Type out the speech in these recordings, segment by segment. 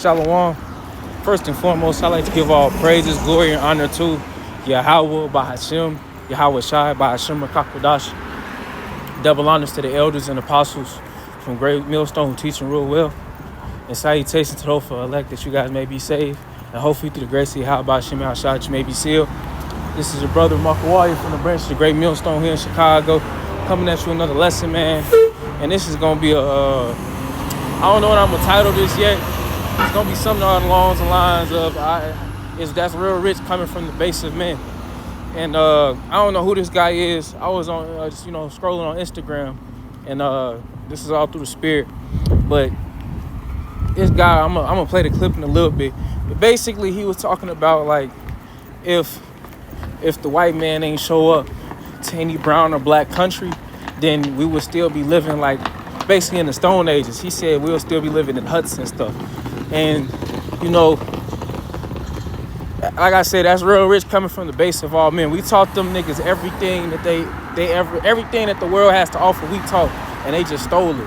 Shalom. First and foremost, I'd like to give all praises, glory, and honor to Yahweh Bahashem, Yahweh Shai Bahashem Rakakwadash. Double honors to the elders and apostles from Great Millstone who teaching real well. And salutations to those for elect that you guys may be saved. And hopefully through the grace of Yahweh Bahashem Yahshua that you may be sealed. This is your brother Mark Warrior from the branch of the Great Millstone here in Chicago. Coming at you with another lesson, man. And this is going to be I don't know what I'm going to title this yet. It's going to be something along the lines of, that's real rich coming from the base of men. And I don't know who this guy is. I was on, scrolling on Instagram. And this is all through the spirit. But this guy, I'm going to play the clip in a little bit. But basically, he was talking about, like, if the white man ain't show up to any brown or black country, then we would still be living, like, basically in the Stone Ages. He said we'll still be living in huts and stuff. And, like I said, that's real rich coming from the base of all men. We taught them niggas everything that everything that the world has to offer, we taught, and they just stole it.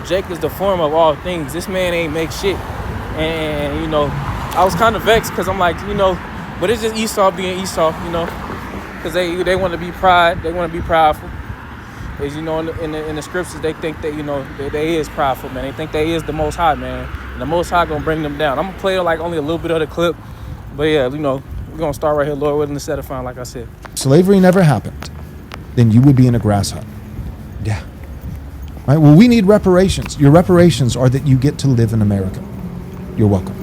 Jake is the form of all things. This man ain't make shit. And, I was kind of vexed because I'm like, but it's just Esau being Esau, because they want to be pride. They want to be prideful. As in the scriptures, they think that, they is prideful, man. They think they is the Most High, man. And the Most High gonna bring them down. I'm gonna play like only a little bit of the clip. But yeah, we're gonna start right here, Lord willing, instead of fine, like I said. Slavery never happened, then you would be in a grass hut. Yeah. Right? Well, we need reparations. Your reparations are that you get to live in America. You're welcome.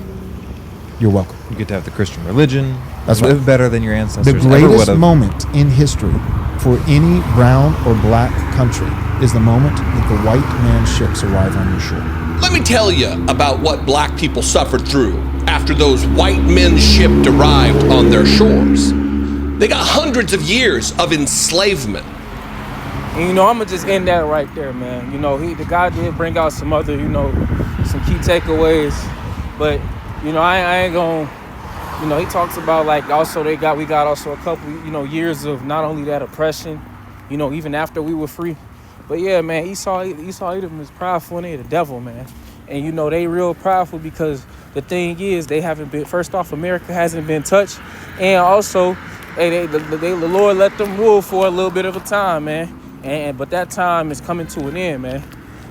You're welcome. You get to have the Christian religion. That's live right. better than your ancestors. The greatest moment in history for any brown or black country is the moment that the white man's ships arrive on your shore. Let me tell you about what black people suffered through after those white men's ships arrived on their shores. They got hundreds of years of enslavement. And, I'm going to just end that right there, man. The guy did bring out some other, some key takeaways. But, I ain't going to, he talks about, like, also we got also a couple, years of not only that oppression, even after we were free. But yeah, man, Esau Edom is prideful and they the devil, man. And they real prideful because the thing is they haven't been, first off, America hasn't been touched. And also, the Lord let them rule for a little bit of a time, man. But that time is coming to an end, man.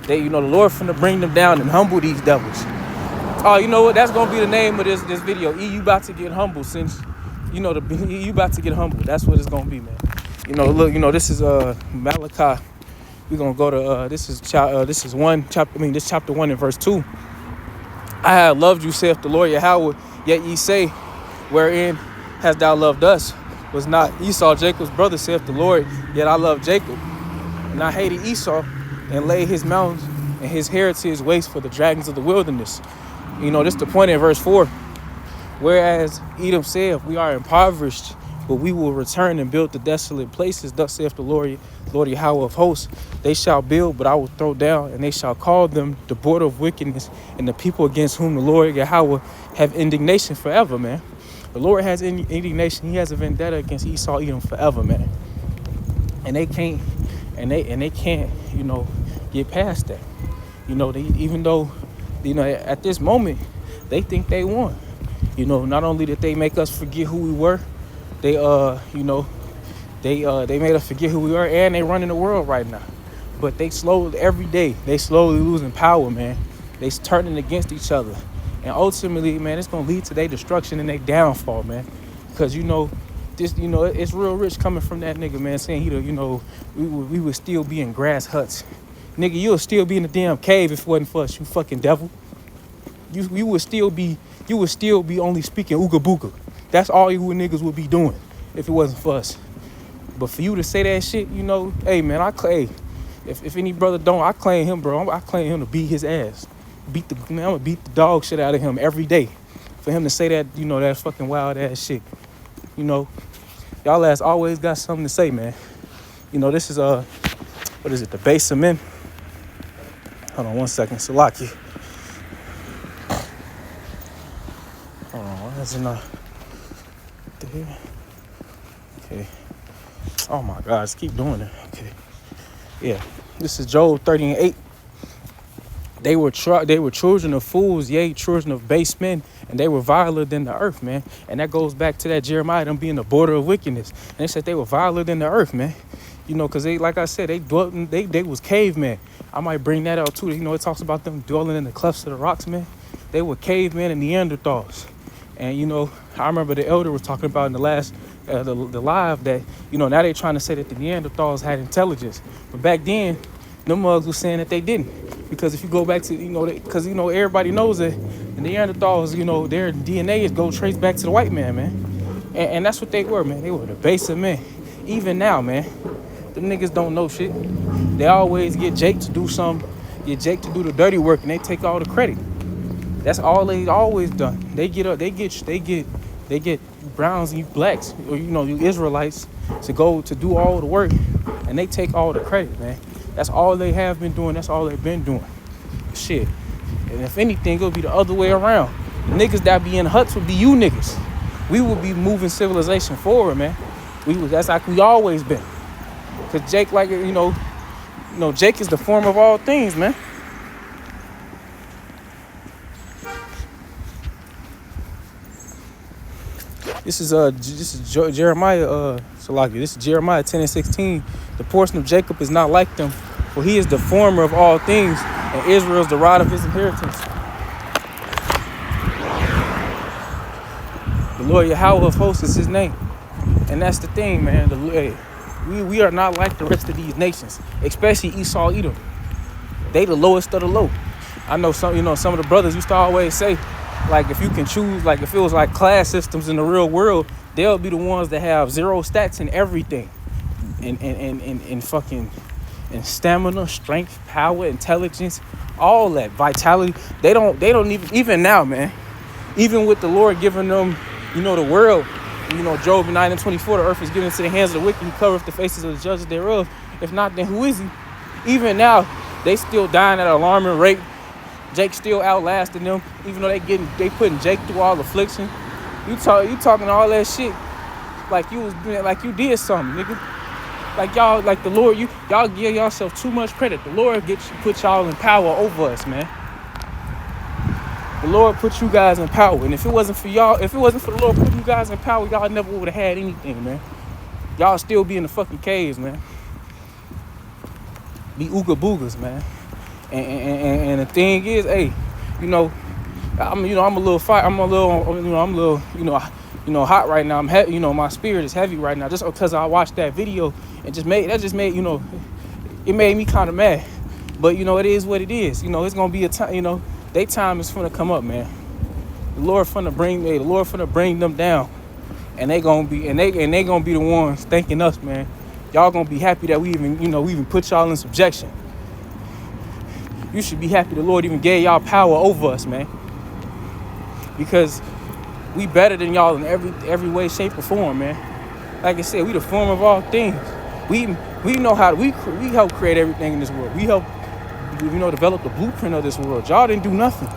The Lord finna bring them down and humble these devils. Oh, you know what? That's gonna be the name of this video. You about to get humble, since you about to get humble. That's what it's gonna be, man. Look, this is Malachi. We're gonna go to this chapter 1 and verse 2. I have loved you, saith the Lord Yahweh, yet ye say, wherein hast thou loved us? Was not Esau Jacob's brother, saith the Lord, yet I love Jacob. And I hated Esau, and laid his mountains and his heritage waste for the dragons of the wilderness. This the point in verse 4. Whereas Edom saith, we are impoverished, but we will return and build the desolate places. Thus saith the Lord Yahweh of hosts, they shall build, but I will throw down, and they shall call them the border of wickedness, and the people against whom the Lord Yahweh have indignation forever, man. The Lord has indignation. He has a vendetta against Esau Edom forever, man. And they can't, get past that. Even though, at this moment, they think they won. Not only did they make us forget who we were, they made us forget who we were, and they running the world right now. But every day, they slowly losing power, man. They turning against each other. And ultimately, man, it's going to lead to their destruction and their downfall, man. Because, it's real rich coming from that nigga, man, saying, we would still be in grass huts. Nigga, you'll still be in the damn cave if it wasn't for us, you fucking devil. You would still be only speaking ooga booga. That's all you niggas would be doing if it wasn't for us. But for you to say that shit, hey, man, if any brother don't, I claim him, bro. I claim him to beat his ass. I'm gonna beat the dog shit out of him every day. For him to say that, that fucking wild ass shit. Y'all ass always got something to say, man. This is, what is it, the base of men? Hold on 1 second, Salaki. Hold on, that's enough. Okay. Oh my God, keep doing it. Okay. Yeah, this is Job 30 and 8. They were children of fools, yea, children of base men, and they were viler than the earth, man. And that goes back to that Jeremiah, them being the border of wickedness. And they said they were viler than the earth, man. You know, because they, like I said, they dwelt in, they was cavemen. I might bring that out too. You know, it talks about them dwelling in the clefts of the rocks, man. They were cavemen and Neanderthals. And, you know, I remember the elder was talking about in the last, the live that, you know, now they're trying to say that the Neanderthals had intelligence. But back then, them mugs was saying that they didn't. Because if you go back to, you know, because, you know, everybody knows that the Neanderthals, you know, their DNA is go trace back to the white man, man. And that's what they were, man. They were the base of men. Even now, man, them niggas don't know shit. They always get Jake to do something, get Jake to do the dirty work, and they take all the credit. That's all they always done. They get browns and you blacks, or, you know, you Israelites, to go to do all the work, and they take all the credit, man. That's all they have been doing. That's all they've been doing. Shit. And if anything, it'll be the other way around. The niggas that be in huts would be you niggas. We would be moving civilization forward, man. That's like we always been. Cause Jake, like, you know, Jake is the form of all things, man. This is Jeremiah, Salaki. This is Jeremiah 10:16. The portion of Jacob is not like them, for he is the former of all things, and Israel is the rod of his inheritance. The Lord Yahweh of hosts is his name. And that's the thing, man. We are not like the rest of these nations, especially Esau, Edom. They the lowest of the low. I know some of the brothers used to always say, like, if you can choose, like, if it was like class systems in the real world, they'll be the ones that have 0 stats in everything. And fucking, and stamina, strength, power, intelligence, all that, vitality. They don't even now, man, even with the Lord giving them, you know, the world, you know, Job 9:24, the earth is given into the hands of the wicked, he covereth the faces of the judges thereof. If not, then who is he? Even now, they still dying at an alarming rate. Jake still outlasting them, even though they putting Jake through all affliction. You talking all that shit like you did something, nigga. Like y'all, like the Lord, y'all give yourself too much credit. The Lord put y'all in power over us, man. The Lord put you guys in power, and if it wasn't for the Lord putting you guys in power, y'all never would have had anything, man. Y'all still be in the fucking caves, man. Be ooga boogas, man. And the thing is, hey, you know, I'm a little hot right now. I'm heavy, you know, my spirit is heavy right now, just because I watched that video and just made, you know, it made me kind of mad. But you know, it is what it is. You know, it's gonna be a time. You know, their time is finna come up, man. The Lord finna bring them down, and they gonna be the ones thanking us, man. Y'all gonna be happy that we even put y'all in subjection. You should be happy the Lord even gave y'all power over us, man. Because we better than y'all in every way, shape, or form, man. Like I said, we the form of all things. We know how we help create everything in this world. We help, you know, develop the blueprint of this world. Y'all didn't do nothing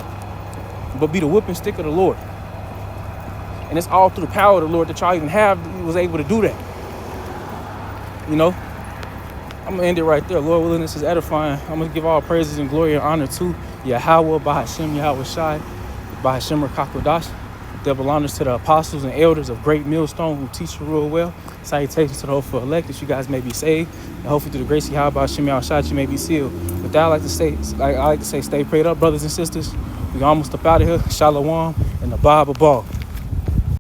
but be the whipping stick of the Lord. And it's all through the power of the Lord that y'all even was able to do that. You know? I'm going to end it right there. Lord willing, this is edifying. I'm going to give all praises and glory and honor to Yahweh, Bahashem, Yahweh Shai, Bahashem Rakakodash. Double honors to the apostles and elders of Great Millstone who teach you real well. Salutations to the hopeful elect that you guys may be saved. And hopefully through the grace of Yahweh, Bahashem, Yahweh Shai, you may be sealed. With that, I like to say, stay prayed up, brothers and sisters. We almost up out of here. Shalom and the Bible ball.